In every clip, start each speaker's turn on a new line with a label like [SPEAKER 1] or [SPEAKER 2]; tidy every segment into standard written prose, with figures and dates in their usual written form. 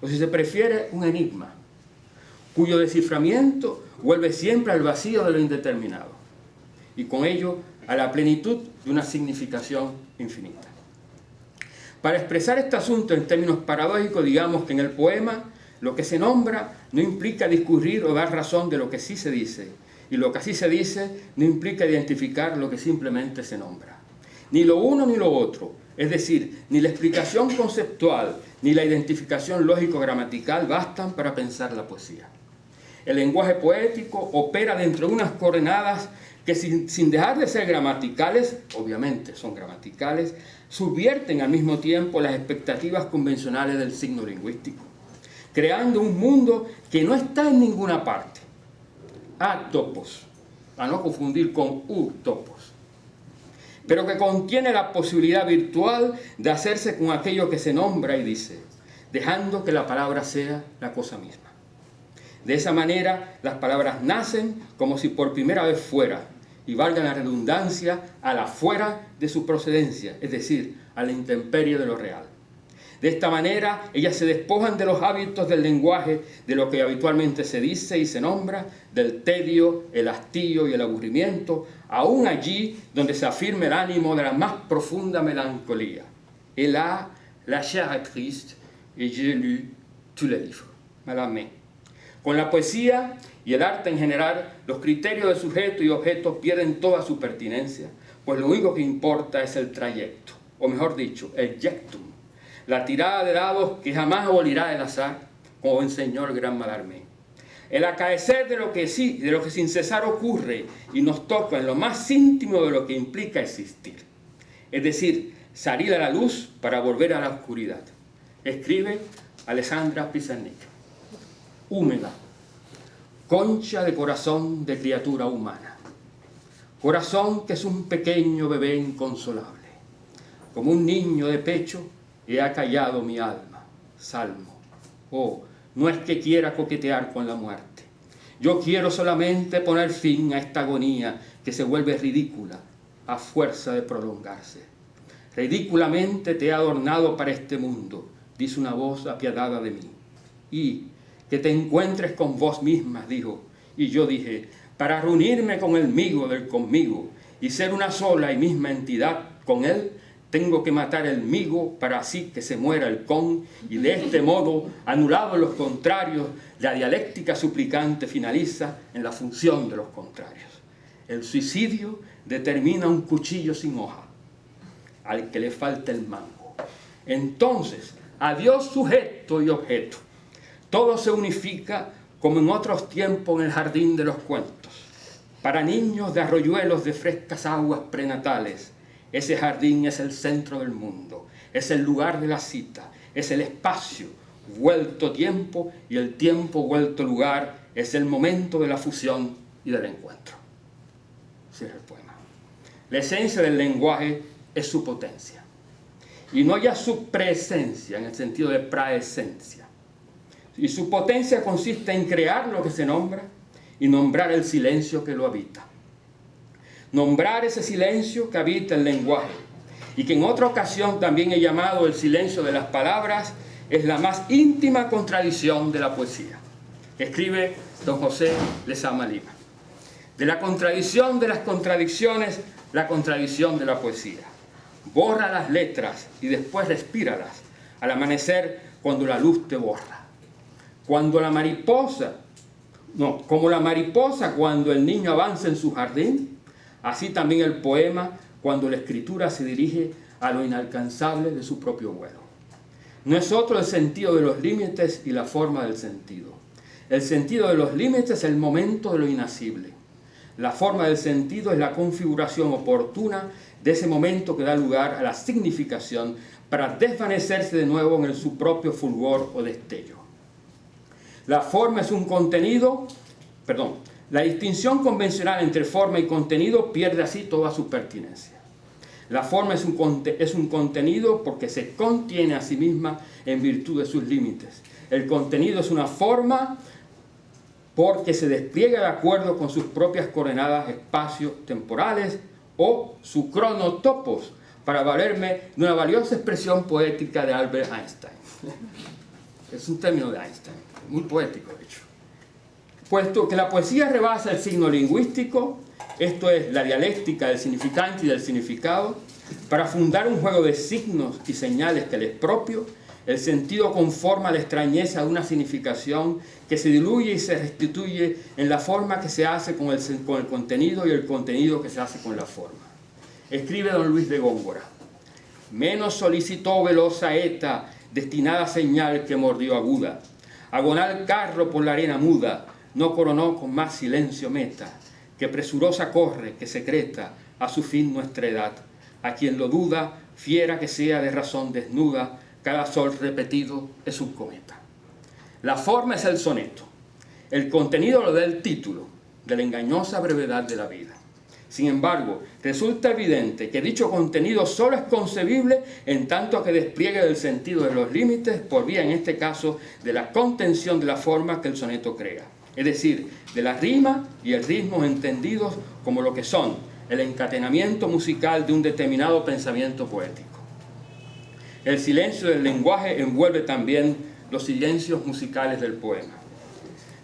[SPEAKER 1] o si se prefiere, un enigma, cuyo desciframiento vuelve siempre al vacío de lo indeterminado, y con ello a la plenitud de una significación infinita. Para expresar este asunto en términos paradójicos, digamos que en el poema lo que se nombra no implica discurrir o dar razón de lo que sí se dice, y lo que así se dice no implica identificar lo que simplemente se nombra. Ni lo uno ni lo otro, es decir, ni la explicación conceptual ni la identificación lógico-gramatical bastan para pensar la poesía. El lenguaje poético opera dentro de unas coordenadas que sin dejar de ser gramaticales, obviamente son gramaticales, subvierten al mismo tiempo las expectativas convencionales del signo lingüístico, creando un mundo que no está en ninguna parte. A-topos, a no confundir con U-topos, pero que contiene la posibilidad virtual de hacerse con aquello que se nombra y dice, dejando que la palabra sea la cosa misma. De esa manera, las palabras nacen como si por primera vez fuera, y valga la redundancia, a la fuera de su procedencia, es decir, a la intemperie de lo real. De esta manera, ellas se despojan de los hábitos del lenguaje, de lo que habitualmente se dice y se nombra, del tedio, el hastío y el aburrimiento, aún allí donde se afirma el ánimo de la más profunda melancolía. Et là, la chair est triste, et j'ai lu tous les livres. Malamé. Con la poesía y el arte en general, los criterios de sujeto y objeto pierden toda su pertinencia, pues lo único que importa es el trayecto, o mejor dicho, el jectum, la tirada de dados que jamás abolirá el azar, como enseñó el gran Mallarmé. El acaecer de lo que sin cesar ocurre y nos toca en lo más íntimo de lo que implica existir. Es decir, salir a la luz para volver a la oscuridad. Escribe Alessandra Pizarnik. Húmeda, concha de corazón de criatura humana. Corazón que es un pequeño bebé inconsolable. Como un niño de pecho, he acallado mi alma. Salmo. Oh, no es que quiera coquetear con la muerte. Yo quiero solamente poner fin a esta agonía que se vuelve ridícula a fuerza de prolongarse. Ridículamente te he adornado para este mundo, dice una voz apiadada de mí. Y que te encuentres con vos misma, dijo. Y yo dije, para reunirme con el migo del conmigo y ser una sola y misma entidad con él, tengo que matar el migo para así que se muera el con, y de este modo, anulados los contrarios, la dialéctica suplicante finaliza en la función de los contrarios. El suicidio determina un cuchillo sin hoja, al que le falta el mango. Entonces, adiós sujeto y objeto. Todo se unifica como en otros tiempos en el jardín de los cuentos. Para niños de arroyuelos de frescas aguas prenatales, ese jardín es el centro del mundo, es el lugar de la cita, es el espacio vuelto tiempo y el tiempo vuelto lugar, es el momento de la fusión y del encuentro. Cierra el poema. La esencia del lenguaje es su potencia, y no ya su presencia en el sentido de praesencia. Y su potencia consiste en crear lo que se nombra y nombrar el silencio que lo habita. Nombrar ese silencio que habita el lenguaje y que en otra ocasión también he llamado el silencio de las palabras, es la más íntima contradicción de la poesía. Escribe don José Lezama Lima. De la contradicción de las contradicciones, la contradicción de la poesía. Borra las letras y después respíralas al amanecer cuando la luz te borra. Como la mariposa cuando el niño avanza en su jardín, así también el poema cuando la escritura se dirige a lo inalcanzable de su propio vuelo. No es otro el sentido de los límites y la forma del sentido. El sentido de los límites es el momento de lo inacible. La forma del sentido es la configuración oportuna de ese momento que da lugar a la significación para desvanecerse de nuevo en su propio fulgor o destello. La forma es un contenido, la distinción convencional entre forma y contenido pierde así toda su pertinencia. La forma es un contenido porque se contiene a sí misma en virtud de sus límites. El contenido es una forma porque se despliega de acuerdo con sus propias coordenadas espacio-temporales o su cronotopos, para valerme de una valiosa expresión poética de Albert Einstein. Es un término de Einstein, muy poético de hecho. Puesto que la poesía rebasa el signo lingüístico, esto es, la dialéctica del significante y del significado, para fundar un juego de signos y señales que le es propio, el sentido conforma la extrañeza de una significación que se diluye y se restituye en la forma que se hace con el contenido y el contenido que se hace con la forma. Escribe don Luis de Góngora: menos solicitó veloz saeta, destinada señal que mordió aguda. Agonal carro por la arena muda, no coronó con más silencio meta, que presurosa corre, que secreta a su fin nuestra edad. A quien lo duda, fiera que sea de razón desnuda, cada sol repetido es un cometa. La forma es el soneto. El contenido lo da el título de la engañosa brevedad de la vida. Sin embargo, resulta evidente que dicho contenido solo es concebible en tanto que despliegue del sentido de los límites por vía, en este caso, de la contención de la forma que el soneto crea. Es decir, de la rima y el ritmo entendidos como lo que son el encadenamiento musical de un determinado pensamiento poético. El silencio del lenguaje envuelve también los silencios musicales del poema.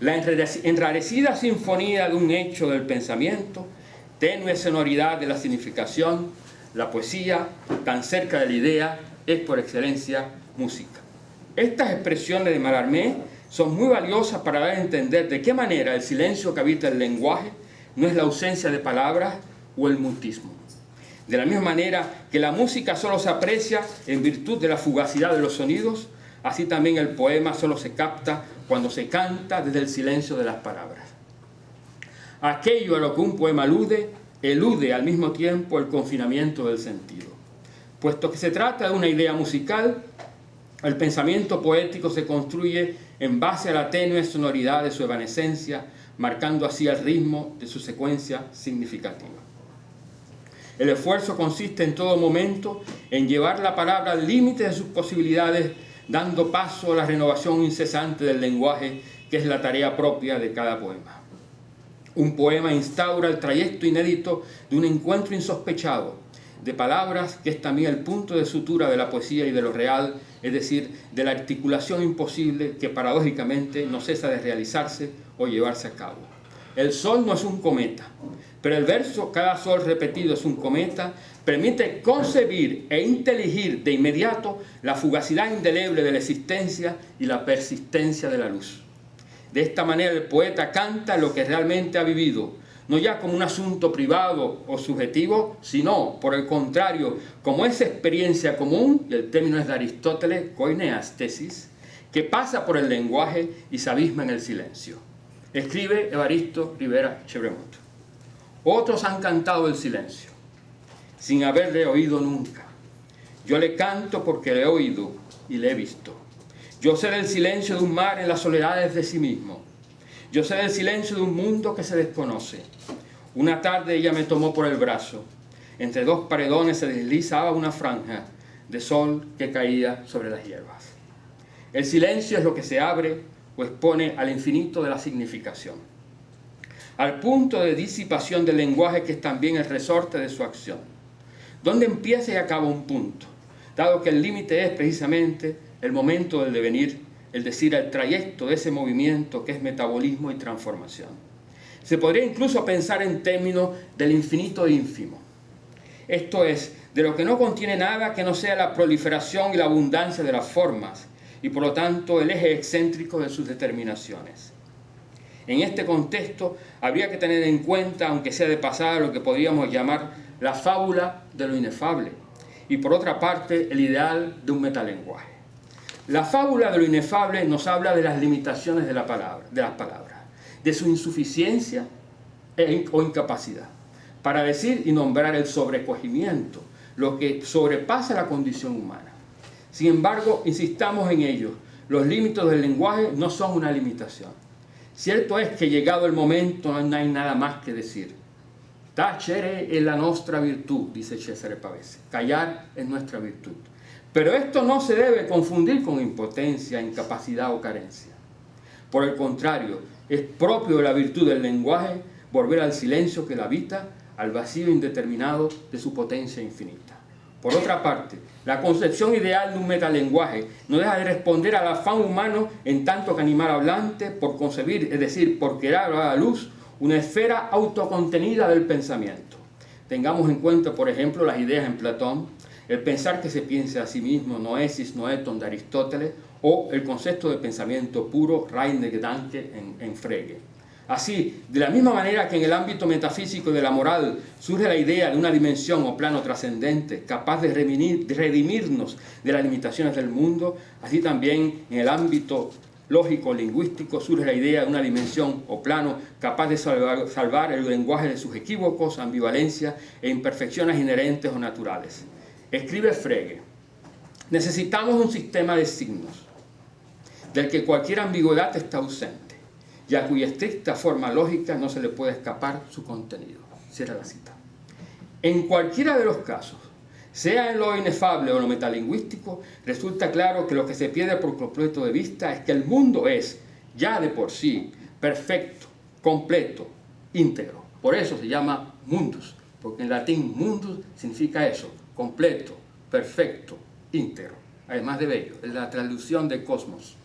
[SPEAKER 1] La enrarecida sinfonía de un hecho del pensamiento, tenue sonoridad de la significación, la poesía, tan cerca de la idea, es por excelencia música. Estas expresiones de Mallarmé son muy valiosas para dar a entender de qué manera el silencio que habita el lenguaje no es la ausencia de palabras o el mutismo. De la misma manera que la música solo se aprecia en virtud de la fugacidad de los sonidos, así también el poema solo se capta cuando se canta desde el silencio de las palabras. Aquello a lo que un poema elude al mismo tiempo el confinamiento del sentido. Puesto que se trata de una idea musical, el pensamiento poético se construye en base a la tenue sonoridad de su evanescencia, marcando así el ritmo de su secuencia significativa. El esfuerzo consiste en todo momento en llevar la palabra al límite de sus posibilidades, dando paso a la renovación incesante del lenguaje, que es la tarea propia de cada poema. Un poema instaura el trayecto inédito de un encuentro insospechado, de palabras, que es también el punto de sutura de la poesía y de lo real, es decir, de la articulación imposible que paradójicamente no cesa de realizarse o llevarse a cabo. El sol no es un cometa, pero el verso "cada sol repetido es un cometa" permite concebir e inteligir de inmediato la fugacidad indeleble de la existencia y la persistencia de la luz. De esta manera el poeta canta lo que realmente ha vivido, no ya como un asunto privado o subjetivo, sino, por el contrario, como esa experiencia común, y el término es de Aristóteles, koineastesis, que pasa por el lenguaje y se abisma en el silencio. Escribe Evaristo Rivera Chebremont. Otros han cantado el silencio, sin haberle oído nunca. Yo le canto porque le he oído y le he visto. Yo sé del silencio de un mar en las soledades de sí mismo. Yo sé del silencio de un mundo que se desconoce. Una tarde ella me tomó por el brazo. Entre dos paredones se deslizaba una franja de sol que caía sobre las hierbas. El silencio es lo que se abre o expone al infinito de la significación, al punto de disipación del lenguaje que es también el resorte de su acción. ¿Dónde empieza y acaba un punto? Dado que el límite es precisamente el momento del devenir, es decir, el trayecto de ese movimiento que es metabolismo y transformación. Se podría incluso pensar en términos del infinito ínfimo. Esto es, de lo que no contiene nada que no sea la proliferación y la abundancia de las formas, y por lo tanto el eje excéntrico de sus determinaciones. En este contexto habría que tener en cuenta, aunque sea de pasada, lo que podríamos llamar la fábula de lo inefable, y por otra parte el ideal de un metalenguaje. La fábula de lo inefable nos habla de las limitaciones de las palabras, de su insuficiencia o incapacidad, para decir y nombrar el sobrecogimiento, lo que sobrepasa la condición humana. Sin embargo, insistamos en ello, los límites del lenguaje no son una limitación. Cierto es que llegado el momento no hay nada más que decir. Tacere è la nostra virtù, dice Cesare Pavese, callar es nuestra virtud. Pero esto no se debe confundir con impotencia, incapacidad o carencia. Por el contrario, es propio de la virtud del lenguaje volver al silencio que la habita, al vacío indeterminado de su potencia infinita. Por otra parte, la concepción ideal de un metalenguaje no deja de responder al afán humano en tanto que animal hablante por concebir, es decir, por crear a la luz, una esfera autocontenida del pensamiento. Tengamos en cuenta, por ejemplo, las ideas en Platón, el pensar que se piense a sí mismo, noesis, noeton de Aristóteles, o el concepto de pensamiento puro, rein Gedanke en Frege. Así, de la misma manera que en el ámbito metafísico de la moral surge la idea de una dimensión o plano trascendente capaz de redimirnos de las limitaciones del mundo, así también en el ámbito lógico-lingüístico surge la idea de una dimensión o plano capaz de salvar el lenguaje de sus equívocos, ambivalencias e imperfecciones inherentes o naturales. Escribe Frege: necesitamos un sistema de signos del que cualquier ambigüedad está ausente y a cuya estricta forma lógica no se le puede escapar su contenido. Cierra la cita. En cualquiera de los casos, sea en lo inefable o en lo metalingüístico, resulta claro que lo que se pierde por completo de vista es que el mundo es, ya de por sí, perfecto, completo, íntegro. Por eso se llama mundus, porque en latín mundus significa eso, completo, perfecto, íntegro, además de bello, es la traducción de cosmos.